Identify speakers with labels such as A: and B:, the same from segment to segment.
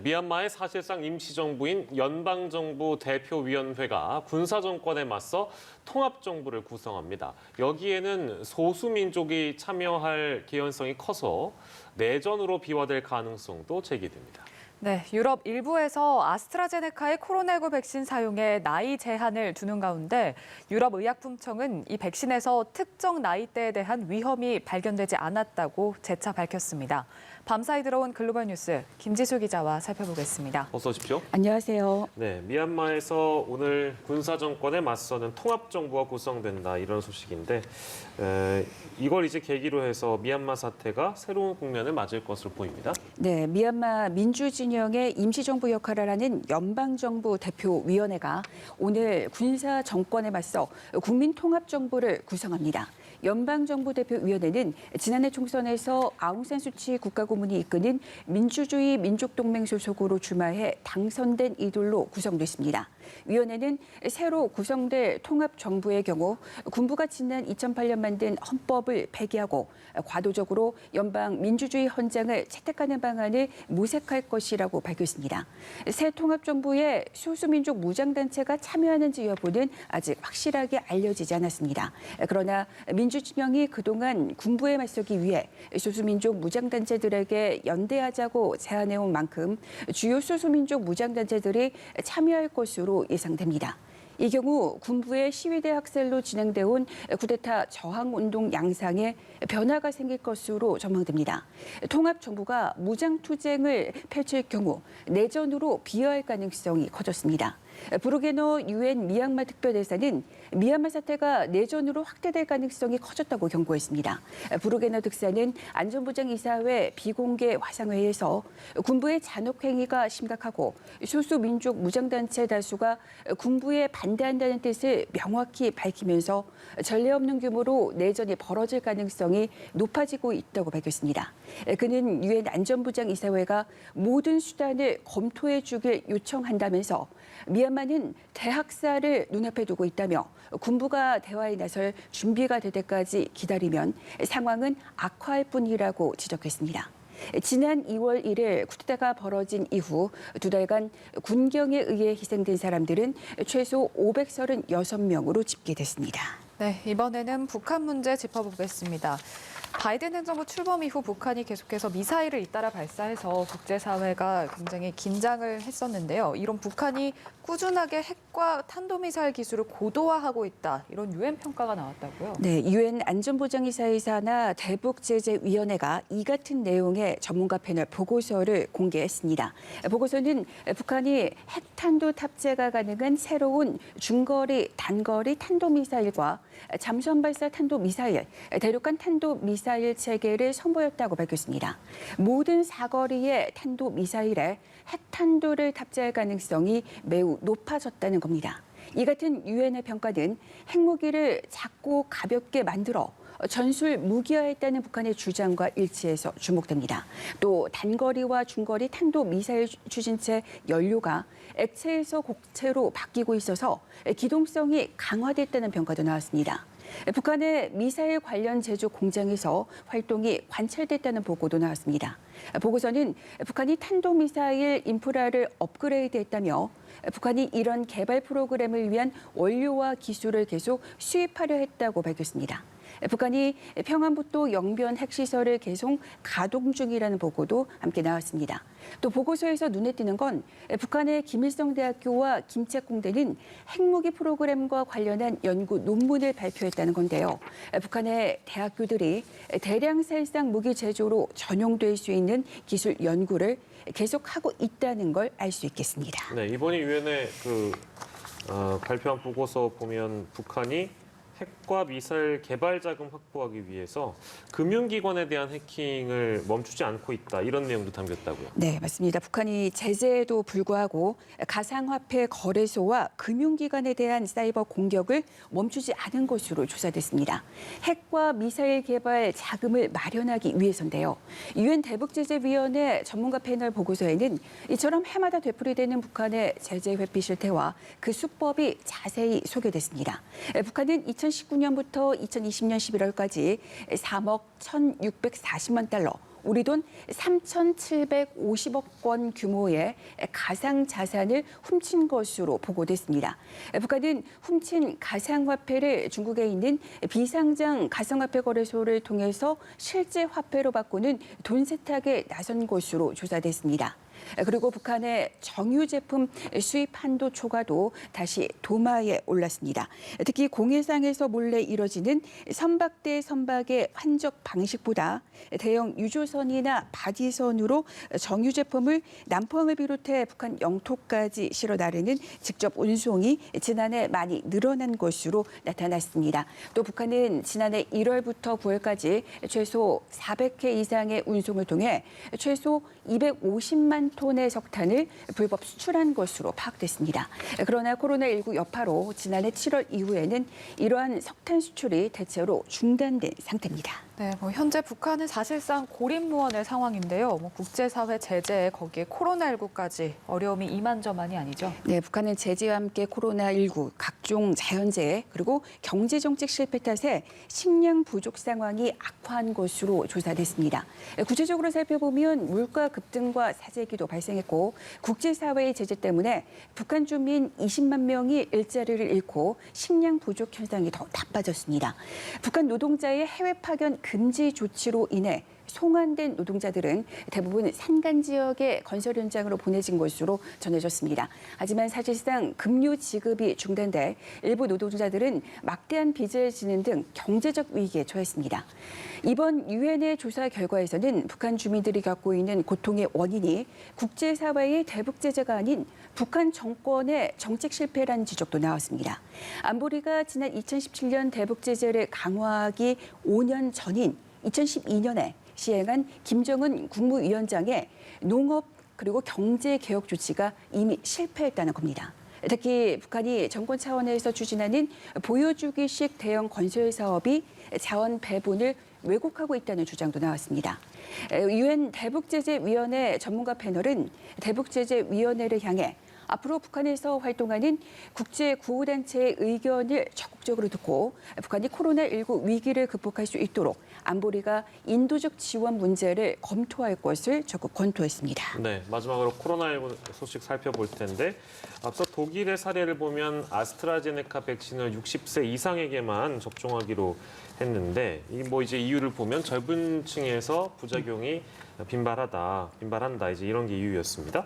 A: 미얀마의 사실상 임시정부인 연방정부 대표위원회가 군사정권에 맞서 통합정부를 구성합니다. 여기에는 소수민족이 참여할 개연성이 커서 내전으로 비화될 가능성도 제기됩니다.
B: 네, 유럽 일부에서 아스트라제네카의 코로나19 백신 사용에 나이 제한을 두는 가운데 유럽의약품청은 이 백신에서 특정 나이대에 대한 위험이 발견되지 않았다고 재차 밝혔습니다. 밤사이 들어온 글로벌 뉴스 김지수 기자와 살펴보겠습니다.
A: 어서 오십시오.
C: 안녕하세요.
A: 네, 미얀마에서 오늘 군사정권에 맞서는 통합정부가 구성된다 이런 소식인데 이걸 이제 계기로 해서 미얀마 사태가 새로운 국면을 맞을 것으로 보입니다.
C: 네, 미얀마 민주진영의 임시정부 역할을 하는 연방정부 대표위원회가 오늘 군사 정권에 맞서 국민통합정부를 구성합니다. 연방정부 대표위원회는 지난해 총선에서 아웅산 수치 국가고문이 이끄는 민주주의 민족동맹 소속으로 출마해 당선된 이들로 구성됐습니다. 위원회는 새로 구성될 통합정부의 경우 군부가 지난 2008년 만든 헌법을 폐기하고 과도적으로 연방 민주주의 헌장을 채택하는 방안을 모색할 것이라고 밝혔습니다. 새 통합정부에 소수민족 무장단체가 참여하는지 여부는 아직 확실하게 알려지지 않았습니다. 그러나 민주진영이 그동안 군부에 맞서기 위해 소수민족 무장단체들에게 연대하자고 제안해온 만큼 주요 소수민족 무장단체들이 참여할 것으로 예상됩니다. 이 경우 군부의 시위대 학살로 진행돼 온 쿠데타 저항운동 양상에 변화가 생길 것으로 전망됩니다. 통합정부가 무장투쟁을 펼칠 경우 내전으로 비화할 가능성이 커졌습니다. 브루게노 유엔 미얀마 특별대사는 미얀마 사태가 내전으로 확대될 가능성이 커졌다고 경고했습니다. 브루게노 특사는 안전보장이사회 비공개 화상회의에서 군부의 잔혹행위가 심각하고 소수민족 무장단체 다수가 군부에 반대한다는 뜻을 명확히 밝히면서 전례 없는 규모로 내전이 벌어질 가능성이 높아지고 있다고 밝혔습니다. 그는 유엔 안전보장이사회가 모든 수단을 검토해 주길 요청한다면서 미얀마는 대학살을 눈앞에 두고 있다며 군부가 대화에 나설 준비가 될 때까지 기다리면 상황은 악화할 뿐이라고 지적했습니다. 지난 2월 1일 쿠데타가 벌어진 이후 두 달간 군경에 의해 희생된 사람들은 최소 536명으로 집계됐습니다.
B: 네, 이번에는 북한 문제 짚어보겠습니다. 바이든 행정부 출범 이후 북한이 계속해서 미사일을 잇따라 발사해서 국제사회가 굉장히 긴장을 했었는데요. 이런 북한이 꾸준하게 핵과 탄도미사일 기술을 고도화하고 있다. 이런 유엔 평가가 나왔다고요?
C: 네, 유엔 안전보장이사회나 대북제재위원회가 이 같은 내용의 전문가 패널 보고서를 공개했습니다. 보고서는 북한이 핵탄도 탑재가 가능한 새로운 중거리, 단거리 탄도미사일과 잠수함 발사 탄도미사일, 대륙간 탄도미사일 체계를 선보였다고 밝혔습니다. 모든 사거리의 탄도미사일에 핵탄도를 탑재할 가능성이 매우 높아졌다는 겁니다. 이 같은 유엔의 평가는 핵무기를 작고 가볍게 만들어 전술 무기화했다는 북한의 주장과 일치해서 주목됩니다. 또 단거리와 중거리 탄도미사일 추진체 연료가 액체에서 곡체로 바뀌고 있어서 기동성이 강화됐다는 평가도 나왔습니다. 북한의 미사일 관련 제조 공장에서 활동이 관찰됐다는 보고도 나왔습니다. 보고서는 북한이 탄도미사일 인프라를 업그레이드했다며 북한이 이런 개발 프로그램을 위한 원료와 기술을 계속 수입하려 했다고 밝혔습니다. 북한이 평안북도 영변 핵시설을 계속 가동 중이라는 보고도 함께 나왔습니다. 또 보고서에서 눈에 띄는 건 북한의 김일성 대학교와 김책공대는 핵무기 프로그램과 관련한 연구 논문을 발표했다는 건데요. 북한의 대학교들이 대량 살상 무기 제조로 전용될 수 있는 기술 연구를 계속하고 있다는 걸 알 수 있겠습니다.
A: 네, 이번에 유엔의 발표한 보고서 보면 북한이 핵과 미사일 개발 자금 확보하기 위해서 금융기관에 대한 해킹을 멈추지 않고 있다. 이런 내용도 담겼다고요.
C: 네, 맞습니다. 북한이 제재에도 불구하고 가상화폐 거래소와 금융기관에 대한 사이버 공격을 멈추지 않은 것으로 조사됐습니다. 핵과 미사일 개발 자금을 마련하기 위해서인데요. 유엔 대북제재위원회 전문가 패널 보고서에는 이처럼 해마다 되풀이되는 북한의 제재 회피 실태와 그 수법이 자세히 소개됐습니다. 북한은 2019년부터 2020년 11월까지 3억 1,640만 달러, 우리 돈 3,750억 원 규모의 가상 자산을 훔친 것으로 보고됐습니다. 북한은 훔친 가상화폐를 중국에 있는 비상장 가상화폐 거래소를 통해서 실제 화폐로 바꾸는 돈 세탁에 나선 것으로 조사됐습니다. 그리고 북한의 정유 제품 수입 한도 초과도 다시 도마에 올랐습니다. 특히 공해상에서 몰래 이뤄지는 선박 대 선박의 환적 방식보다 대형 유조선이나 바디선으로 정유 제품을 남포항을 비롯해 북한 영토까지 실어 나르는 직접 운송이 지난해 많이 늘어난 것으로 나타났습니다. 또 북한은 지난해 1월부터 9월까지 최소 400회 이상의 운송을 통해 최소 250만 톤의 석탄을 불법 수출한 것으로 파악됐습니다. 그러나 코로나19 여파로 지난해 7월 이후에는 이러한 석탄 수출이 대체로 중단된 상태입니다.
B: 네, 현재 북한은 사실상 고립무원의 상황인데요. 국제사회 제재, 거기에 코로나19까지 어려움이 이만저만이 아니죠.
C: 네, 북한은 제재와 함께 코로나19, 각종 자연재해, 그리고 경제정책 실패 탓에 식량 부족 상황이 악화한 것으로 조사됐습니다. 구체적으로 살펴보면 물가 급등과 사재기도 발생했고 국제사회의 제재 때문에 북한 주민 20만 명이 일자리를 잃고 식량 부족 현상이 더 나빠졌습니다. 북한 노동자의 해외 파견 금지 조치로 인해 송환된 노동자들은 대부분 산간 지역의 건설 현장으로 보내진 것으로 전해졌습니다. 하지만 사실상 급료 지급이 중단돼 일부 노동자들은 막대한 빚을 지는 등 경제적 위기에 처했습니다. 이번 유엔의 조사 결과에서는 북한 주민들이 겪고 있는 고통의 원인이 국제사회의 대북 제재가 아닌 북한 정권의 정책 실패라는 지적도 나왔습니다. 안보리가 지난 2017년 대북 제재를 강화하기 5년 전인 2012년에 시행한 김정은 국무위원장의 농업 그리고 경제개혁 조치가 이미 실패했다는 겁니다. 특히 북한이 정권 차원에서 추진하는 보여주기식 대형 건설 사업이 자원 배분을 왜곡하고 있다는 주장도 나왔습니다. 유엔 대북제재위원회 전문가 패널은 대북제재위원회를 향해 앞으로 북한에서 활동하는 국제 구호단체의 의견을 적극적으로 듣고 북한이 코로나19 위기를 극복할 수 있도록 안보리가 인도적 지원 문제를 검토할 것을 적극 권고했습니다.
A: 네, 마지막으로 코로나19 소식 살펴볼 텐데 앞서 독일의 사례를 보면 아스트라제네카 백신을 60세 이상에게만 접종하기로 했는데 이제 이유를 보면 젊은 층에서 부작용이 빈발한다 이제 이런 게 이유였습니다.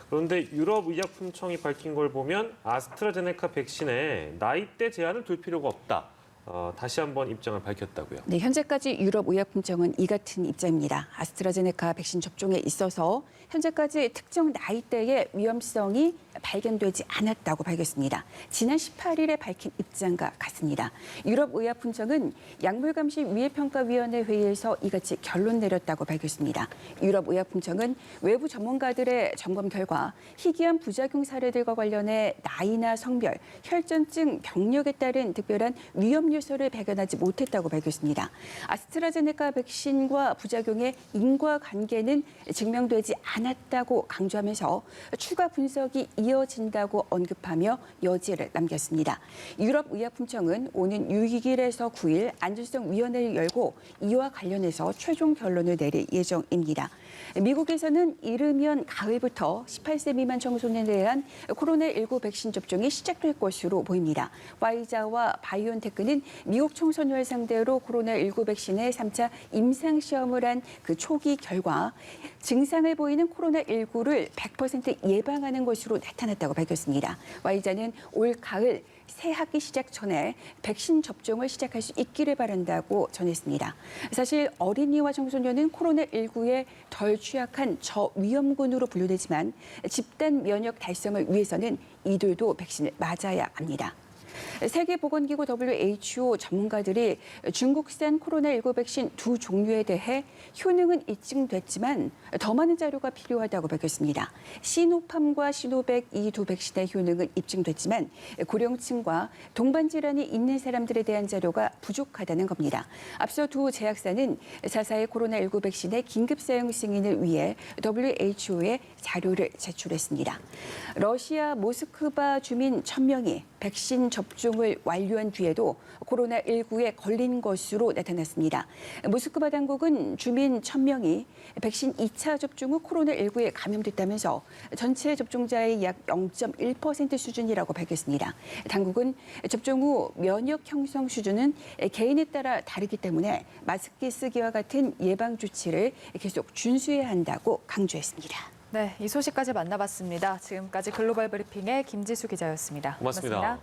A: 그런데 유럽의약품청이 밝힌 걸 보면 아스트라제네카 백신에 나이대 제한을 둘 필요가 없다. 다시 한번 입장을 밝혔다고요.
C: 네, 현재까지 유럽의약품청은 이 같은 입장입니다. 아스트라제네카 백신 접종에 있어서 현재까지 특정 나이대의 위험성이 발견되지 않았다고 밝혔습니다. 지난 18일에 밝힌 입장과 같습니다. 유럽의약품청은 약물감시위해평가위원회 회의에서 이같이 결론 내렸다고 밝혔습니다. 유럽의약품청은 외부 전문가들의 점검 결과 희귀한 부작용 사례들과 관련해 나이나 성별, 혈전증, 병력에 따른 특별한 위험 요소를 발견하지 못했다고 밝혔습니다. 아스트라제네카 백신과 부작용의 인과관계는 증명되지 않았다고 강조하면서 추가 분석이 이어진다고 언급하며 여지를 남겼습니다. 유럽의약품청은 오는 6일에서 9일 안전성위원회를 열고 이와 관련해서 최종 결론을 내릴 예정입니다. 미국에서는 이르면 가을부터 18세 미만 청소년에 대한 코로나19 백신 접종이 시작될 것으로 보입니다. 화이자와 바이온테크는 미국 청소년을 상대로 코로나19 백신의 3차 임상시험을 한 그 초기 결과 증상을 보이는 코로나19를 100% 예방하는 것으로 나타났다고 밝혔습니다. 화이자는 올 가을 새 학기 시작 전에 백신 접종을 시작할 수 있기를 바란다고 전했습니다. 사실 어린이와 청소년은 코로나19에 덜 취약한 저위험군으로 분류되지만 집단 면역 달성을 위해서는 이들도 백신을 맞아야 합니다. 세계보건기구 WHO 전문가들이 중국산 코로나19 백신 두 종류에 대해 효능은 입증됐지만 더 많은 자료가 필요하다고 밝혔습니다. 시노팜과 시노백 이 두 백신의 효능은 입증됐지만 고령층과 동반 질환이 있는 사람들에 대한 자료가 부족하다는 겁니다. 앞서 두 제약사는 자사의 코로나19 백신의 긴급 사용 승인을 위해 WHO에 자료를 제출했습니다. 러시아 모스크바 주민 1,000명이 백신 접종 접종을 완료한 뒤에도 코로나19에 걸린 것으로 나타났습니다. 모스크바 당국은 주민 1,000명이 백신 2차 접종 후 코로나19에 감염됐다면서 전체 접종자의 약 0.1% 수준이라고 밝혔습니다. 당국은 접종 후 면역 형성 수준은 개인에 따라 다르기 때문에 마스크 쓰기와 같은 예방 조치를 계속 준수해야 한다고 강조했습니다.
B: 네, 이 소식까지 만나봤습니다. 지금까지 글로벌 브리핑의 김지수 기자였습니다.
A: 고맙습니다.